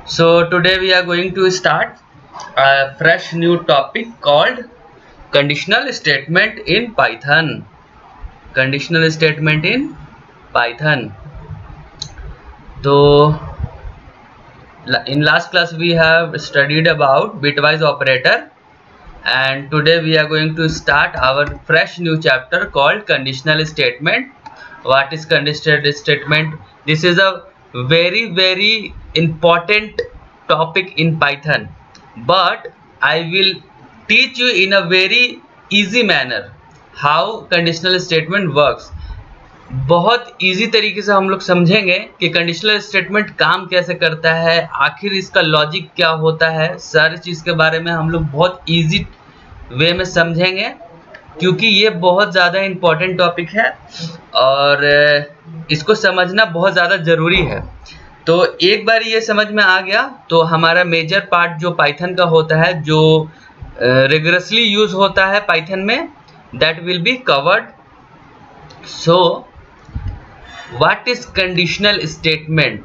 So today we are going to start a fresh new topic called conditional statement in Python. Conditional statement in Python. So in last class we have studied about bitwise operator, and today we are going to start our fresh new chapter called conditional statement. What is conditional statement? This is a very important topic in Python, but I will teach you in a very easy manner how conditional statement works. बहुत easy तरीके से हम लोग समझेंगे कि conditional statement काम कैसे करता है, आखिर इसका लॉजिक क्या होता है। सारी चीज़ के बारे में हम लोग बहुत इजी वे में समझेंगे, क्योंकि ये बहुत ज़्यादा इम्पोर्टेंट टॉपिक है और इसको समझना बहुत ज़्यादा ज़रूरी है। तो एक बार ये समझ में आ गया तो हमारा मेजर पार्ट जो पाइथन का होता है, जो रिगरसली यूज़ होता है पाइथन में, that will be covered. So what is conditional statement?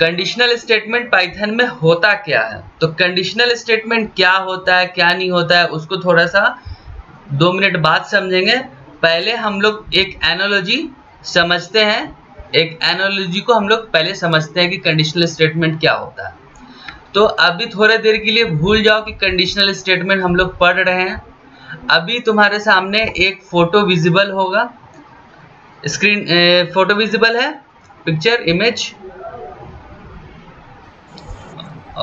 Conditional statement Python में होता क्या है? तो कंडीशनल स्टेटमेंट क्या होता है, क्या नहीं होता है, उसको थोड़ा सा 2 मिनट बाद समझेंगे। पहले हम लोग एक एनालॉजी समझते हैं। एक एनालॉजी को हम लोग पहले समझते हैं कि कंडीशनल स्टेटमेंट क्या होता है। तो अभी थोड़ी देर के लिए भूल जाओ कि कंडीशनल स्टेटमेंट हम लोग पढ़ रहे हैं। अभी तुम्हारे सामने एक फोटो विजिबल होगा, स्क्रीन फोटो विजिबल है, picture image.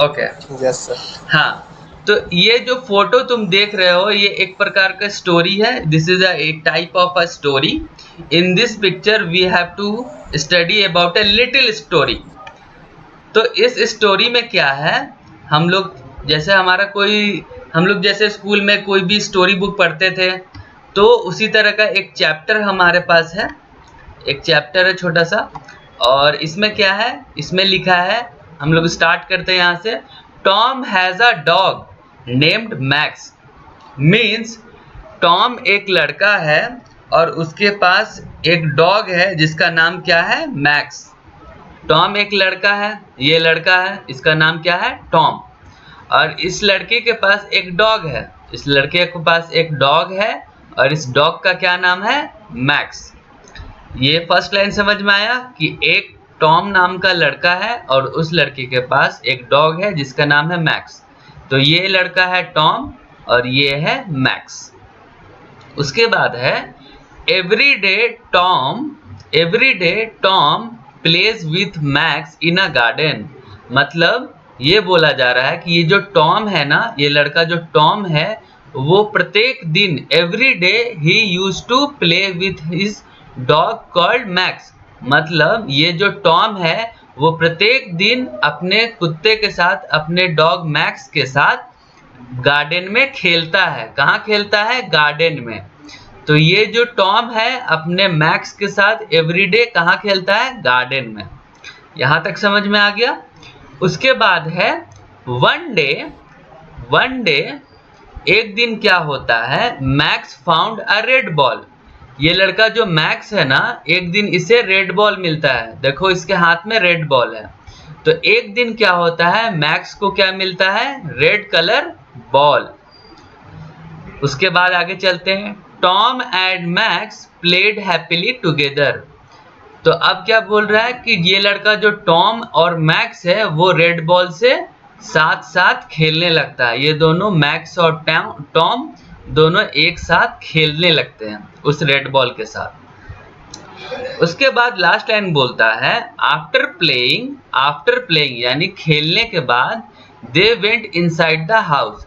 Okay, yes sir. हाँ। तो ये जो फोटो तुम देख रहे हो, ये एक प्रकार का स्टोरी है। This is a type of a story. In this picture we have to study about a little story. तो इस स्टोरी में क्या है, हम लोग जैसे हम लोग जैसे स्कूल में कोई भी स्टोरी बुक पढ़ते थे, तो उसी तरह का एक चैप्टर हमारे पास है। एक चैप्टर है छोटा सा, और इसमें क्या है, इसमें लिखा है, हम लोग स्टार्ट करते हैं यहाँ से। Tom has a dog named max. Means Tom एक लड़का है और उसके पास एक डॉग है जिसका नाम क्या है, मैक्स। टॉम एक लड़का है, ये लड़का है, इसका नाम क्या है, टॉम। और इस लड़के के पास एक डॉग है, इस लड़के के पास एक डॉग है, और इस डॉग का क्या नाम है, मैक्स। ये फर्स्ट लाइन समझ में आया कि एक टॉम नाम का लड़का है और उस लड़के के पास एक डॉग है जिसका नाम है मैक्स। तो ये लड़का है टॉम और ये है मैक्स। उसके बाद है every day Tom plays with max in a garden. मतलब ये बोला जा रहा है कि ये जो टॉम है ना, ये लड़का जो टॉम है, वो प्रत्येक दिन every day he used to play with his dog called Max. मतलब ये जो टॉम है वो प्रत्येक दिन अपने कुत्ते के साथ, अपने डॉग मैक्स के साथ गार्डन में खेलता है। कहाँ खेलता है, गार्डन में। तो ये जो टॉम है अपने मैक्स के साथ एवरीडे कहाँ खेलता है, गार्डन में। यहाँ तक समझ में आ गया। उसके बाद है वन डे एक दिन क्या होता है, max found a red ball. ये लड़का जो मैक्स है ना, एक दिन इसे रेड बॉल मिलता है। देखो इसके हाथ में रेड बॉल है। तो एक दिन क्या होता है, मैक्स को क्या मिलता है, रेड कलर बॉल। उसके बाद आगे चलते हैं। Tom and max played happily together. तो अब क्या बोल रहा है कि ये लड़का जो टॉम और मैक्स है वो रेड बॉल से साथ साथ खेलने लगता है। ये दोनों मैक्स और टॉम दोनों एक साथ खेलने लगते हैं उस रेड बॉल के साथ। उसके बाद लास्ट लाइन बोलता है आफ्टर प्लेइंग यानी खेलने के बाद, they went inside the house.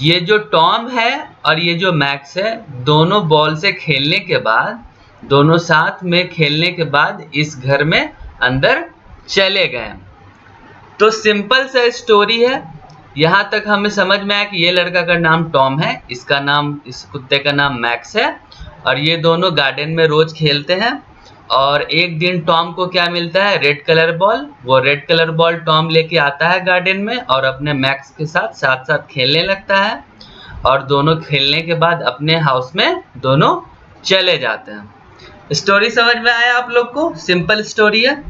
ये जो टॉम है और ये जो मैक्स है, दोनों बॉल से खेलने के बाद, दोनों साथ में खेलने के बाद इस घर में अंदर चले गए। तो सिंपल सा स्टोरी है। यहाँ तक हमें समझ में आया कि ये लड़का का नाम टॉम है, इसका नाम, इस कुत्ते का नाम मैक्स है, और ये दोनों गार्डन में रोज खेलते हैं। और एक दिन टॉम को क्या मिलता है, रेड कलर बॉल। वो रेड कलर बॉल टॉम लेके आता है गार्डन में और अपने मैक्स के साथ साथ साथ खेलने लगता है, और दोनों खेलने के बाद अपने हाउस में दोनों चले जाते हैं। स्टोरी समझ में आया आप लोग को? सिंपल स्टोरी है।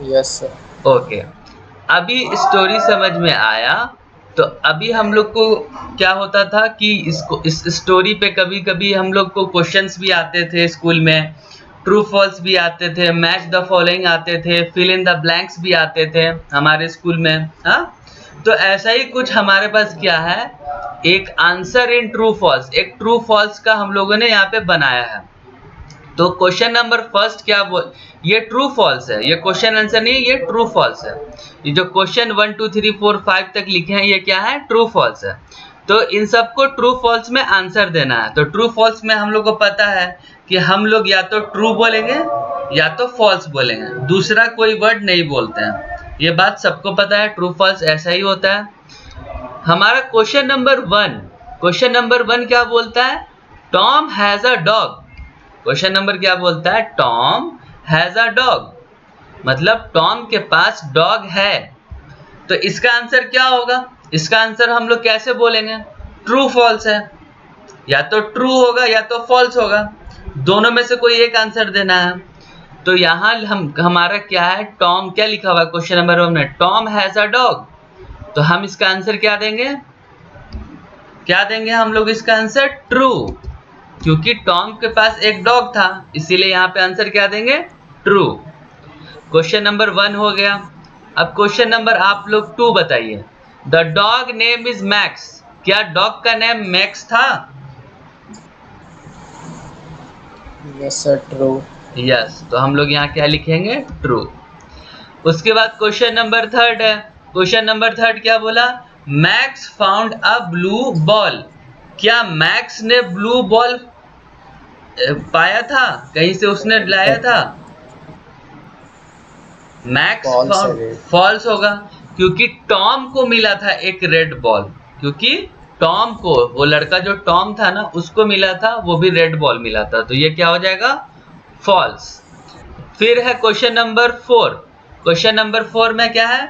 Yes sir. ओके, अभी स्टोरी समझ में आया। तो अभी हम लोग को क्या होता था कि इस स्टोरी पे कभी कभी हम लोग को क्वेश्चंस भी आते थे स्कूल में, ट्रू फॉल्स भी आते थे, मैच द फॉलोइंग आते थे, फिल इन द ब्लैंक्स भी आते थे हमारे स्कूल में। हाँ, तो ऐसा ही कुछ हमारे पास क्या है, एक आंसर इन ट्रू फॉल्स, एक ट्रू फॉल्स का हम लोगों ने यहाँ पे बनाया है। तो क्वेश्चन नंबर फर्स्ट क्या बोल, ये ट्रू फॉल्स है, ये क्वेश्चन आंसर नहीं है, ये ट्रू फॉल्स है। ये जो क्वेश्चन 1 2 3 4 5 तक लिखे हैं ये क्या है, ट्रू फॉल्स है। तो इन सबको ट्रू फॉल्स में आंसर देना है। तो ट्रू फॉल्स में हम लोग को पता है कि हम लोग या तो ट्रू बोलेंगे या तो फॉल्स बोलेंगे, दूसरा कोई वर्ड नहीं बोलते हैं। ये बात सबको पता है, ट्रू फॉल्स ऐसा ही होता है। हमारा क्वेश्चन नंबर 1, क्वेश्चन नंबर 1 क्या बोलता है, Tom has a dog. Question number क्या बोलता है, टॉम हैज अ डॉग, मतलब टॉम के पास डॉग है। तो इसका आंसर क्या होगा, इसका आंसर हम लोग कैसे बोलेंगे, ट्रू फॉल्स है, या तो ट्रू होगा या तो फॉल्स होगा, दोनों में से कोई एक आंसर देना है। तो यहाँ हमारा क्या है, टॉम क्या लिखा हुआ है क्वेश्चन नंबर 1 में, टॉम हैज अ डॉग। तो हम इसका आंसर क्या देंगे, क्या देंगे हम लोग इसका आंसर, ट्रू, क्योंकि टॉम के पास एक डॉग था, इसीलिए यहाँ पे आंसर क्या देंगे, ट्रू। क्वेश्चन नंबर 1 हो गया। अब क्वेश्चन नंबर आप लोग 2 बताइए, the dog name is max, क्या डॉग का नेम मैक्स था, यस सर, ट्रू। यस, तो हम लोग यहाँ क्या लिखेंगे, ट्रू। उसके बाद क्वेश्चन नंबर 3 है, क्वेश्चन नंबर 3 क्या बोला, max found a blue ball, क्या मैक्स ने ब्लू बॉल पाया था, कहीं से उसने लाया था, मैक्स फॉल्स है फाउंड, रेड। फॉल्स होगा, क्योंकि टॉम को मिला था एक रेड बॉल, क्योंकि टॉम को, वो लड़का जो टॉम था ना उसको मिला था, वो भी रेड बॉल मिला था, तो ये क्या हो जाएगा, फॉल्स। फिर है क्वेश्चन नंबर 4, क्वेश्चन नंबर 4 में क्या है,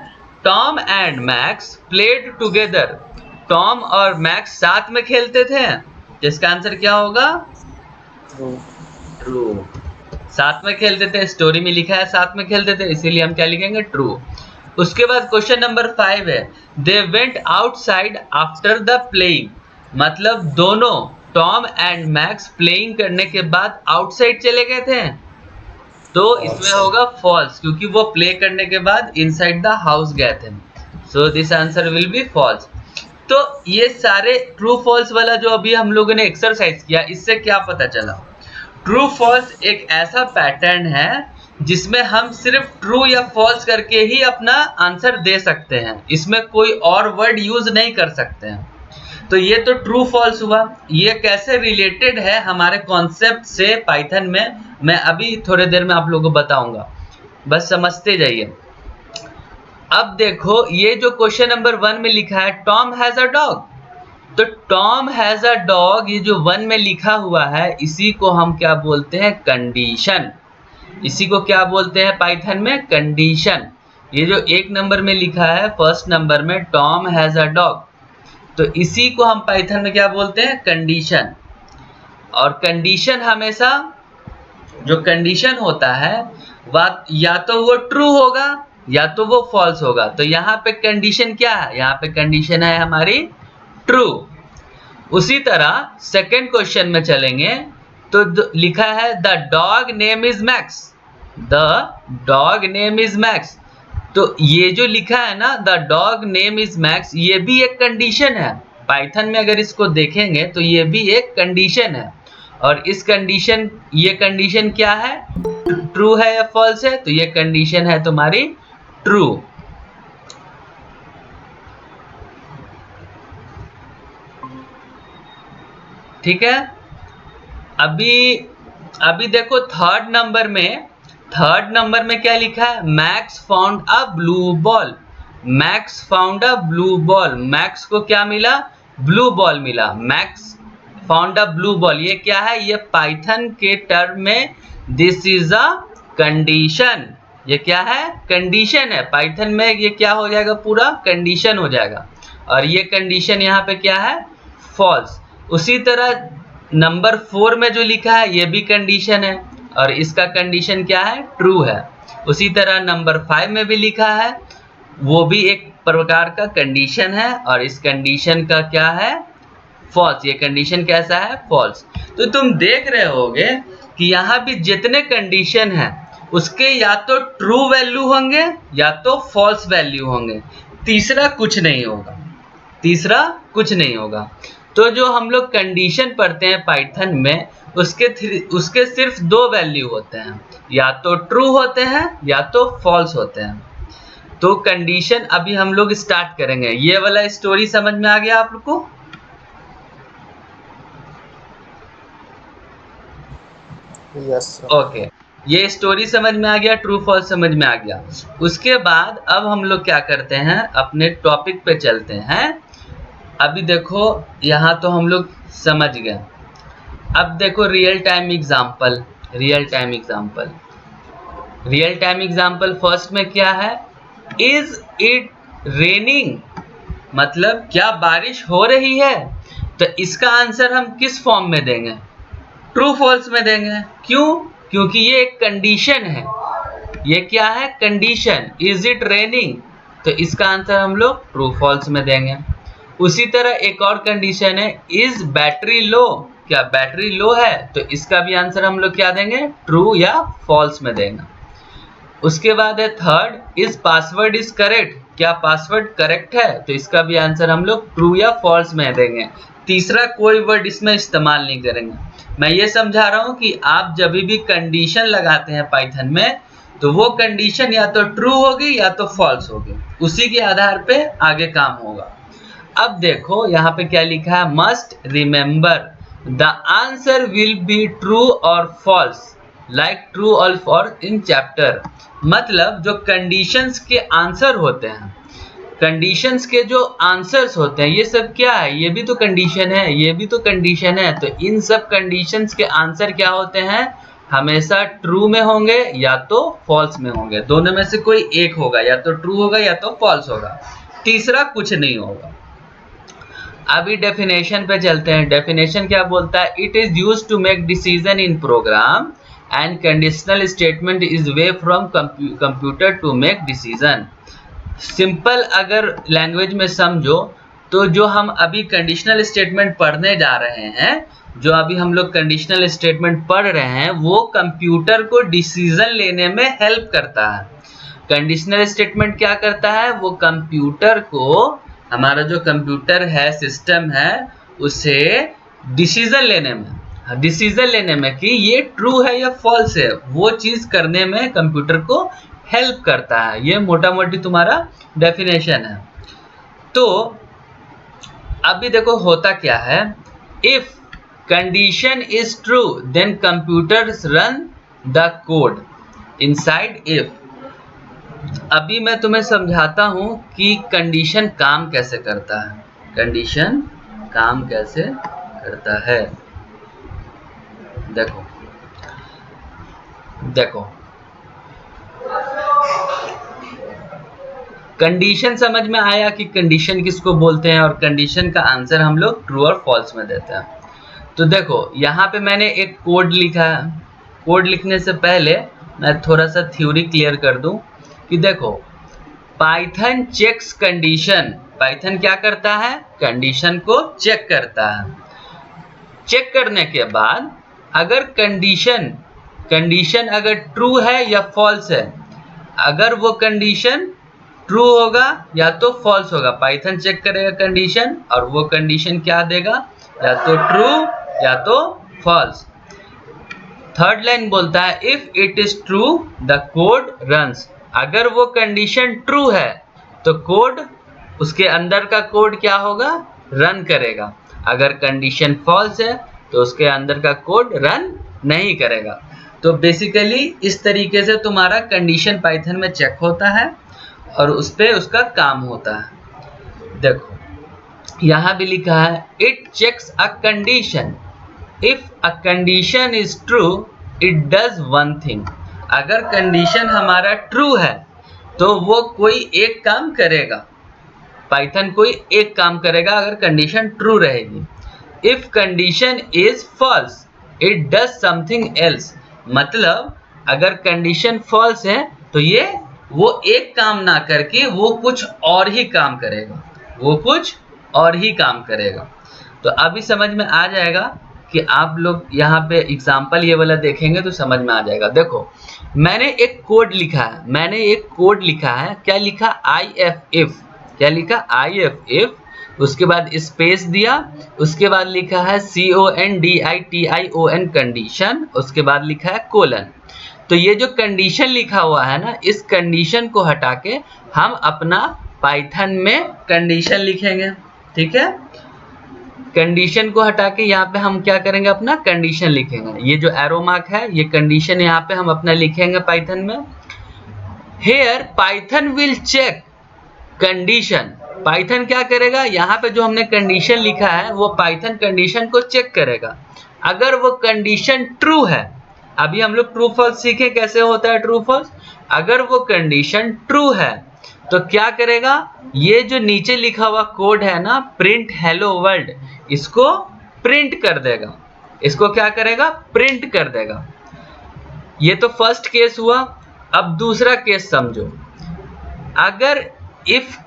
Tom and max played together, Tom और मैक्स साथ में खेलते थे, जिसका आंसर क्या होगा, ट्रू। ट्रू, साथ में खेलते थे, स्टोरी में लिखा है साथ में खेलते थे, इसीलिए हम क्या लिखेंगे, ट्रू। उसके बाद क्वेश्चन नंबर 5 है, they went outside after the playing, मतलब दोनों टॉम एंड मैक्स प्लेइंग करने के बाद आउटसाइड चले गए थे, तो इसमें फॉल्स है। होगा फॉल्स, क्योंकि वो प्ले करने के बाद इनसाइड द हाउस गए थे, so this answer will be false. तो ये सारे ट्रू फॉल्स वाला जो अभी हम लोगों ने एक्सरसाइज किया, इससे क्या पता चला, ट्रू फॉल्स एक ऐसा पैटर्न है जिसमें हम सिर्फ ट्रू या फॉल्स करके ही अपना आंसर दे सकते हैं, इसमें कोई और वर्ड यूज नहीं कर सकते हैं। तो ये तो ट्रू फॉल्स हुआ, ये कैसे रिलेटेड है हमारे कॉन्सेप्ट से पाइथन में, मैं अभी थोड़ी देर में आप लोगों को बताऊंगा, बस समझते जाइए। अब देखो ये जो क्वेश्चन नंबर 1 में लिखा है, टॉम हैज अ डॉग, तो टॉम हैज अ डॉग, ये जो 1 में लिखा हुआ है इसी को हम क्या बोलते हैं, कंडीशन, इसी को क्या बोलते हैं पाइथन में, कंडीशन। ये जो 1 नंबर में लिखा है, फर्स्ट नंबर में टॉम हैज अ डॉग, तो इसी को हम पाइथन में क्या बोलते हैं, कंडीशन। और कंडीशन हमेशा, जो कंडीशन होता है वह या तो वो ट्रू होगा या तो वो फॉल्स होगा, तो यहाँ पे कंडीशन क्या है, यहाँ पे कंडीशन है हमारी ट्रू। उसी तरह सेकंड क्वेश्चन में चलेंगे, तो लिखा है the dog name is max, the dog name is max, तो ये जो लिखा है ना the dog name is max, ये भी एक कंडीशन है, पाइथन में अगर इसको देखेंगे तो ये भी एक कंडीशन है। और इस कंडीशन, ये कंडीशन क्या है, ट्रू है या फॉल्स है, तो ये कंडीशन है तुम्हारी ट्रू। ठीक है, अभी अभी देखो थर्ड नंबर में क्या लिखा है, max found a blue ball, max found a blue ball, max को क्या मिला, ब्लू बॉल मिला, max found a blue ball, ये क्या है, ये पाइथन के टर्म में दिस इज अ कंडीशन, ये क्या है, कंडीशन है, पाइथन में ये क्या हो जाएगा, पूरा कंडीशन हो जाएगा, और ये कंडीशन यहाँ पे क्या है, फॉल्स। उसी तरह नंबर 4 में जो लिखा है ये भी कंडीशन है, और इसका कंडीशन क्या है, ट्रू है। उसी तरह नंबर 5 में भी लिखा है, वो भी एक प्रकार का कंडीशन है और इस कंडीशन का क्या है, फॉल्स। ये कंडीशन कैसा है, फॉल्स। तो तुम देख रहे होगे कि यहाँ भी जितने कंडीशन है उसके या तो ट्रू वैल्यू होंगे या तो फॉल्स वैल्यू होंगे, तीसरा कुछ नहीं होगा, तीसरा कुछ नहीं होगा। तो जो हम लोग कंडीशन पढ़ते हैं पाइथन में, उसके सिर्फ दो वैल्यू होते हैं, या तो ट्रू होते हैं या तो फॉल्स होते हैं। तो कंडीशन अभी हम लोग स्टार्ट करेंगे। ये वाला स्टोरी समझ में आ गया आप लोग को? Yes, sir. ओके, ये स्टोरी समझ में आ गया, ट्रू फॉल्स समझ में आ गया। उसके बाद अब हम लोग क्या करते हैं, अपने टॉपिक पे चलते हैं। अभी देखो यहाँ तो हम लोग समझ गए। अब देखो real time example, real time example, real time example first में क्या है, इज इट रेनिंग, मतलब क्या बारिश हो रही है। तो इसका आंसर हम किस फॉर्म में देंगे, ट्रू फॉल्स में देंगे। क्यों? क्योंकि ये एक कंडीशन है। ये क्या है, कंडीशन, इज इट रेनिंग, तो इसका आंसर हम लोग ट्रू फॉल्स में देंगे। उसी तरह एक और कंडीशन है, इज बैटरी लो, क्या बैटरी लो है, तो इसका भी आंसर हम लोग क्या देंगे, ट्रू या फॉल्स में देंगे। उसके बाद है third, is password is correct, क्या पासवर्ड करेक्ट है, तो इसका भी आंसर हम लोग ट्रू या फॉल्स में देंगे। तीसरा कोई वर्ड इसमें इस्तेमाल नहीं करेंगे। मैं ये समझा रहा हूं कि आप जब भी कंडीशन लगाते हैं पाइथन में, तो वो कंडीशन या तो ट्रू होगी या तो फॉल्स होगी, उसी के आधार पे आगे काम होगा। अब देखो यहाँ पे क्या लिखा है, must remember the answer will be true और फॉल्स लाइक ट्रू और फॉल्स इन चैप्टर। मतलब जो कंडीशंस के आंसर होते हैं, कंडीशंस के जो आंसर्स होते हैं, ये सब क्या है, ये भी तो कंडीशन है, ये भी तो कंडीशन है। तो इन सब कंडीशंस के आंसर क्या होते हैं, हमेशा ट्रू में होंगे या तो फॉल्स में होंगे, दोनों में से कोई एक होगा, या तो ट्रू होगा या तो फॉल्स होगा, तीसरा कुछ नहीं होगा। अभी डेफिनेशन पे चलते हैं। डेफिनेशन क्या बोलता है, it is used to make decision in program and conditional statement is way from computer to make decision. Simple अगर लैंग्वेज में समझो तो जो हम अभी कंडीशनल स्टेटमेंट पढ़ने जा रहे हैं, जो अभी हम लोग कंडीशनल स्टेटमेंट पढ़ रहे हैं, वो कंप्यूटर को डिसीजन लेने में हेल्प करता है। कंडीशनल स्टेटमेंट क्या करता है, वो कंप्यूटर को, हमारा जो कंप्यूटर है, सिस्टम है, उसे डिसीजन लेने में कि ये ट्रू है या फॉल्स है, वो चीज करने में कंप्यूटर को हेल्प करता है। ये मोटा मोटी तुम्हारा डेफिनेशन है। तो अभी देखो होता क्या है, if condition is true then computers run the code inside if. अभी मैं तुम्हें समझाता हूं कि कंडीशन काम कैसे करता है, कंडीशन काम कैसे करता है। देखो देखो कंडीशन समझ में आया कि कंडीशन किसको बोलते हैं, और कंडीशन का आंसर हम लोग ट्रू और फॉल्स में देते हैं। तो देखो यहाँ पे मैंने एक कोड लिखा है। कोड लिखने से पहले मैं थोड़ा सा थ्योरी क्लियर कर दूं कि देखो, पाइथन चेक्स कंडीशन, पाइथन क्या करता है, कंडीशन को चेक करता है। चेक करने के बाद अगर कंडीशन अगर ट्रू है या फॉल्स है, अगर वो कंडीशन ट्रू होगा या तो फॉल्स होगा, पाइथन चेक करेगा कंडीशन और वो कंडीशन क्या देगा, या तो ट्रू या तो फॉल्स। थर्ड लाइन बोलता है if it is true the code runs, अगर वो कंडीशन ट्रू है तो कोड, उसके अंदर का कोड क्या होगा, रन करेगा। अगर कंडीशन फॉल्स है तो उसके अंदर का कोड रन नहीं करेगा। तो बेसिकली इस तरीके से तुम्हारा कंडीशन पाइथन में चेक होता है और उस पे उसका काम होता है। देखो यहाँ भी लिखा है it checks a condition, if a condition is true it does one thing. अगर कंडीशन हमारा ट्रू है तो वो कोई एक काम करेगा, पाइथन कोई एक काम करेगा अगर कंडीशन ट्रू रहेगी। If condition is false it does something else, मतलब अगर कंडीशन फॉल्स है तो ये वो एक काम ना करके वो कुछ और ही काम करेगा, वो कुछ और ही काम करेगा। तो अभी समझ में आ जाएगा कि आप लोग यहाँ पे एग्जाम्पल ये वाला देखेंगे तो समझ में आ जाएगा। देखो मैंने एक कोड लिखा है, क्या लिखा, IF, क्या लिखा, IF, उसके बाद स्पेस दिया, उसके बाद लिखा है CONDITION कंडीशन, उसके बाद लिखा है कोलन। तो ये जो कंडीशन लिखा हुआ है ना, इस कंडीशन को हटा के हम अपना पाइथन में कंडीशन लिखेंगे। ठीक है, कंडीशन को हटा के यहाँ पे हम क्या करेंगे, अपना कंडीशन लिखेंगे। ये जो एरो मार्क है ये कंडीशन यहाँ पे हम अपना लिखेंगे पाइथन में। Here Python will check condition, Python क्या करेगा, यहाँ पे जो हमने कंडीशन लिखा है वो पाइथन कंडीशन को चेक करेगा। अगर वो कंडीशन ट्रू है, अभी हम लोग ट्रू फॉल्स सीखे कैसे होता है ट्रू फॉल्स। अगर वो कंडीशन ट्रू है तो क्या करेगा, ये जो नीचे लिखा हुआ कोड है ना, प्रिंट हेलो वर्ल्ड, इसको प्रिंट कर देगा। इसको क्या करेगा, प्रिंट कर देगा। ये तो फर्स्ट केस हुआ। अब दूसरा केस समझो। अगर इफ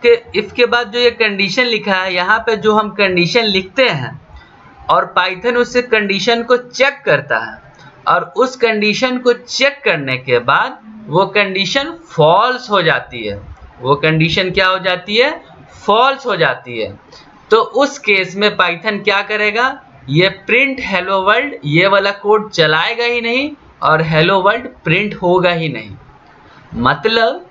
के बाद जो ये कंडीशन लिखा है, यहाँ पे जो हम कंडीशन लिखते हैं और पाइथन उससे कंडीशन को चेक करता है, और उस कंडीशन को चेक करने के बाद वो कंडीशन फॉल्स हो जाती है, वो कंडीशन क्या हो जाती है, फॉल्स हो जाती है। तो उस केस में पाइथन क्या करेगा, ये प्रिंट हेलो वर्ल्ड ये वाला कोड चलाएगा ही नहीं और हेलो वर्ल्ड प्रिंट होगा ही नहीं। मतलब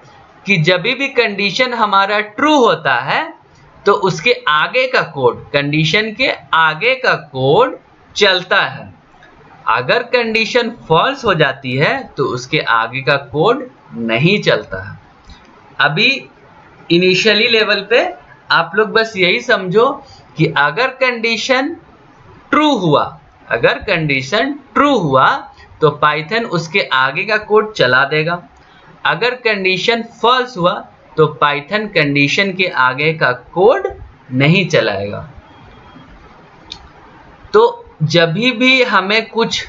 कि जब भी कंडीशन हमारा ट्रू होता है तो उसके आगे का कोड, कंडीशन के आगे का कोड चलता है। अगर कंडीशन फॉल्स हो जाती है तो उसके आगे का कोड नहीं चलता है। अभी इनिशियली लेवल पे आप लोग बस यही समझो कि अगर कंडीशन ट्रू हुआ तो पाइथन उसके आगे का कोड चला देगा। अगर कंडीशन फॉल्स हुआ तो पाइथन कंडीशन के आगे का कोड नहीं चलाएगा। तो जब भी हमें कुछ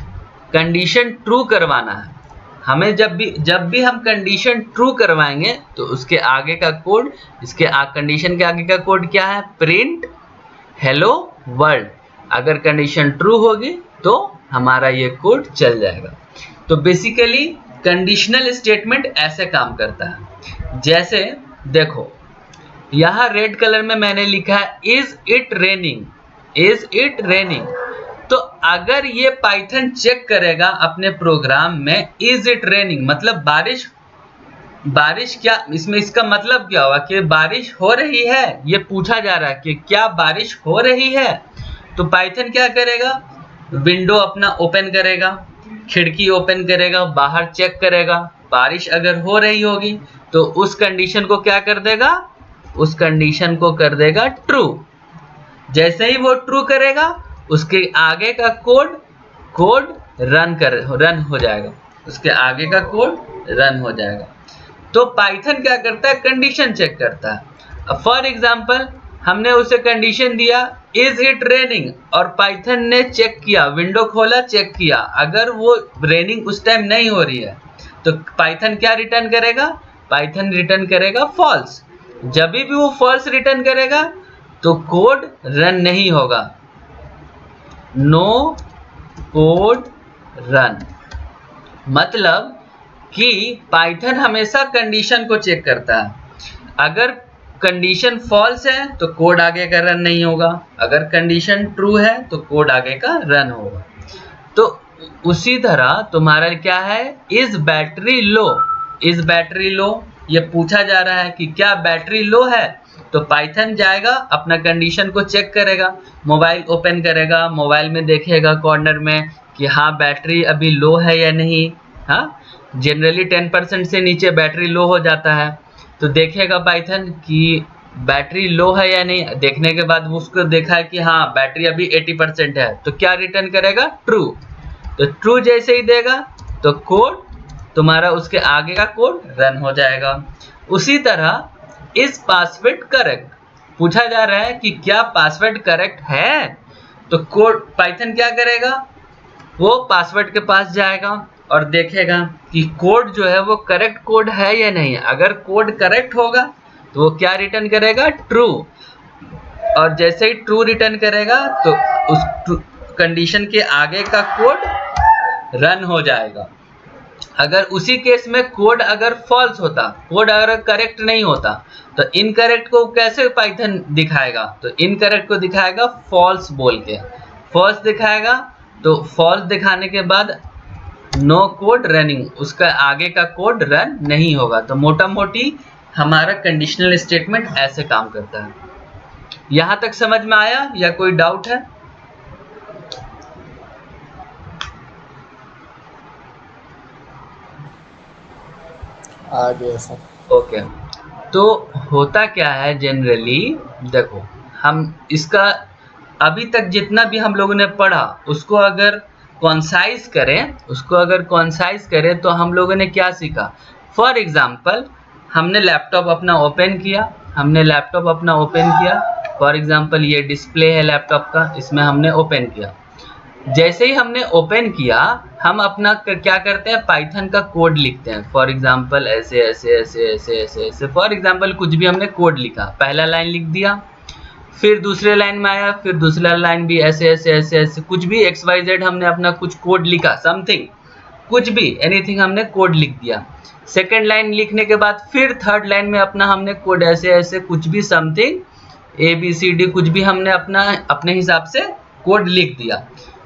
कंडीशन ट्रू करवाना है, हमें जब भी हम कंडीशन ट्रू करवाएंगे तो उसके आगे का कोड, कंडीशन के आगे का कोड क्या है, प्रिंट हेलो वर्ल्ड। अगर कंडीशन ट्रू होगी तो हमारा ये कोड चल जाएगा। तो बेसिकली कंडीशनल स्टेटमेंट ऐसे काम करता है। जैसे देखो यहाँ रेड कलर में मैंने लिखा है इज इट रेनिंग। तो अगर ये पाइथन चेक करेगा अपने प्रोग्राम में इज इट रेनिंग मतलब बारिश क्या, इसमें इसका मतलब क्या हुआ कि बारिश हो रही है, ये पूछा जा रहा है कि क्या बारिश हो रही है। तो पाइथन क्या करेगा, विंडो अपना ओपन करेगा, खिड़की ओपन करेगा, बाहर चेक करेगा, बारिश अगर हो रही होगी तो उस कंडीशन को क्या कर देगा, उस कंडीशन को कर देगा ट्रू। जैसे ही वो ट्रू करेगा उसके आगे का कोड रन हो जाएगा, उसके आगे का कोड रन हो जाएगा। तो पाइथन क्या करता है, कंडीशन चेक करता है। फॉर एग्जांपल हमने उसे कंडीशन दिया इज इट रेनिंग और पाइथन ने चेक किया, विंडो खोला, चेक किया, अगर वो रेनिंग उस टाइम नहीं हो रही है तो पाइथन क्या रिटर्न करेगा, पाइथन रिटर्न करेगा फॉल्स। जब भी वो फॉल्स रिटर्न करेगा तो कोड रन नहीं होगा, नो कोड रन। मतलब कि पाइथन हमेशा कंडीशन को चेक करता है। अगर कंडीशन फॉल्स है तो कोड आगे का रन नहीं होगा, अगर कंडीशन ट्रू है तो कोड आगे का रन होगा। तो उसी तरह तुम्हारा क्या है, इज बैटरी लो, ये पूछा जा रहा है कि क्या बैटरी लो है। तो पाइथन जाएगा अपना कंडीशन को चेक करेगा, मोबाइल ओपन करेगा, मोबाइल में देखेगा कॉर्नर में कि हाँ बैटरी अभी लो है या नहीं। हाँ, जनरली 10% से नीचे बैटरी लो हो जाता है तो देखेगा पाइथन कि बैटरी लो है या नहीं। देखने के बाद उसको देखा है कि हाँ बैटरी अभी 80% है तो क्या रिटर्न करेगा, ट्रू। तो ट्रू जैसे ही देगा तो कोड तुम्हारा, उसके आगे का कोड रन हो जाएगा। उसी तरह इज पासवर्ड करेक्ट, पूछा जा रहा है कि क्या पासवर्ड करेक्ट है, तो कोड पाइथन क्या करेगा, वो पासवर्ड के पास जाएगा और देखेगा कि कोड जो है वो करेक्ट कोड है या नहीं। अगर कोड करेक्ट होगा तो वो क्या रिटर्न करेगा, ट्रू। और जैसे ही ट्रू रिटर्न करेगा तो उस कंडीशन के आगे का कोड रन हो जाएगा। अगर उसी केस में कोड अगर फॉल्स होता, कोड अगर करेक्ट नहीं होता, तो इनकरेक्ट को कैसे पाइथन दिखाएगा, तो इनकरेक्ट को दिखाएगा फॉल्स बोल के, फॉल्स दिखाएगा। तो फॉल्स दिखाने के बाद नो कोड रनिंग, उसका आगे का कोड रन नहीं होगा। तो मोटा मोटी हमारा कंडीशनल स्टेटमेंट ऐसे काम करता है। यहां तक समझ में आया या कोई डाउट है? आ गया सर। ओके। तो होता क्या है जनरली, देखो हम इसका अभी तक जितना भी हम लोगों ने पढ़ा उसको अगर कॉन्साइज करें तो हम लोगों ने क्या सीखा। फॉर एग्जांपल हमने लैपटॉप अपना ओपन किया, फॉर एग्जांपल ये डिस्प्ले है लैपटॉप का, इसमें हमने ओपन किया। जैसे ही हमने ओपन किया, हम अपना क्या करते हैं, पाइथन का कोड लिखते हैं। फॉर एग्जांपल ऐसे ऐसे ऐसे ऐसे ऐसे ऐसे, फॉर एग्जांपल कुछ भी हमने कोड लिखा, पहला लाइन लिख दिया, फिर दूसरे लाइन में आया, फिर दूसरा लाइन भी ऐसे ऐसे ऐसे ऐसे, कुछ भी XYZ हमने अपना कुछ कोड लिखा, समथिंग, कुछ भी एनीथिंग हमने कोड लिख दिया। सेकेंड लाइन लिखने के बाद फिर थर्ड लाइन में अपना हमने कोड ऐसे ऐसे कुछ भी समथिंग ABCD कुछ भी हमने अपने हिसाब से कोड लिख दिया।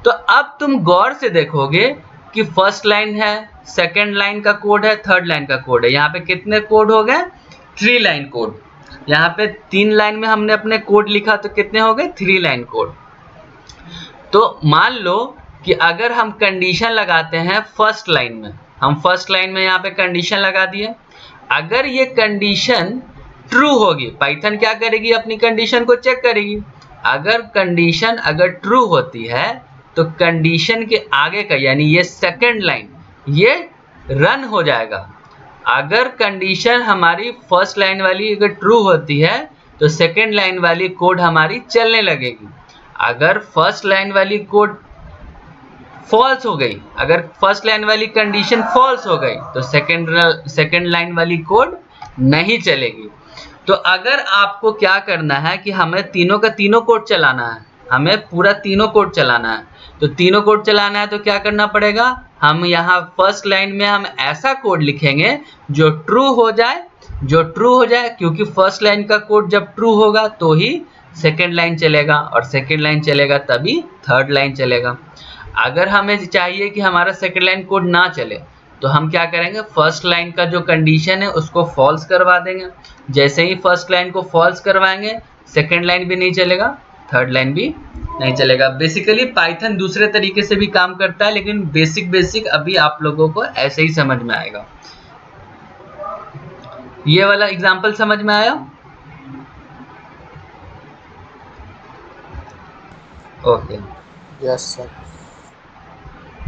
तो अब तुम गौर से देखोगे कि फर्स्ट लाइन है, सेकेंड लाइन का कोड है, थर्ड लाइन का कोड है। यहाँ पे कितने कोड हो गए, 3 लाइन कोड। यहाँ पे 3 लाइन में हमने अपने कोड लिखा तो कितने हो गए, 3 लाइन कोड। तो मान लो कि अगर हम कंडीशन लगाते हैं फर्स्ट लाइन में, हम फर्स्ट लाइन में यहाँ पे कंडीशन लगा दिए, अगर ये कंडीशन ट्रू होगी, पाइथन क्या करेगी, अपनी कंडीशन को चेक करेगी। अगर कंडीशन अगर ट्रू होती है तो कंडीशन के आगे का यानी ये सेकंड लाइन ये रन हो जाएगा। अगर कंडीशन हमारी फर्स्ट लाइन वाली अगर ट्रू होती है तो सेकंड लाइन वाली कोड हमारी चलने लगेगी। अगर फर्स्ट लाइन वाली कोड फॉल्स हो गई, अगर फर्स्ट लाइन वाली कंडीशन फॉल्स हो गई तो सेकंड लाइन वाली कोड नहीं चलेगी। तो अगर आपको क्या करना है कि हमें तीनों का तीनों कोड चलाना है, हमें पूरा तीनों कोड चलाना है, तो तीनों कोड चलाना है तो क्या करना पड़ेगा, हम यहाँ फर्स्ट लाइन में हम ऐसा कोड लिखेंगे जो ट्रू हो जाए, क्योंकि फर्स्ट लाइन का कोड जब ट्रू होगा तो ही सेकेंड लाइन चलेगा, और सेकेंड लाइन चलेगा तभी थर्ड लाइन चलेगा। अगर हमें चाहिए कि हमारा सेकेंड लाइन कोड ना चले तो हम क्या करेंगे, फर्स्ट लाइन का जो कंडीशन है उसको फॉल्स करवा देंगे। जैसे ही फर्स्ट लाइन को फॉल्स करवाएंगे सेकेंड लाइन भी नहीं चलेगा, थर्ड लाइन भी नहीं चलेगा। बेसिकली पाइथन दूसरे तरीके से भी काम करता है, लेकिन बेसिक अभी आप लोगों को ऐसे ही समझ में आएगा। ये वाला एग्जांपल समझ में आया? ओके। Yes sir.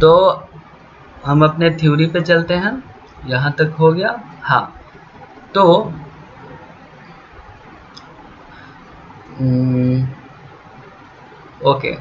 तो हम अपने थ्योरी पे चलते हैं, यहाँ तक हो गया। हाँ, तो ओके,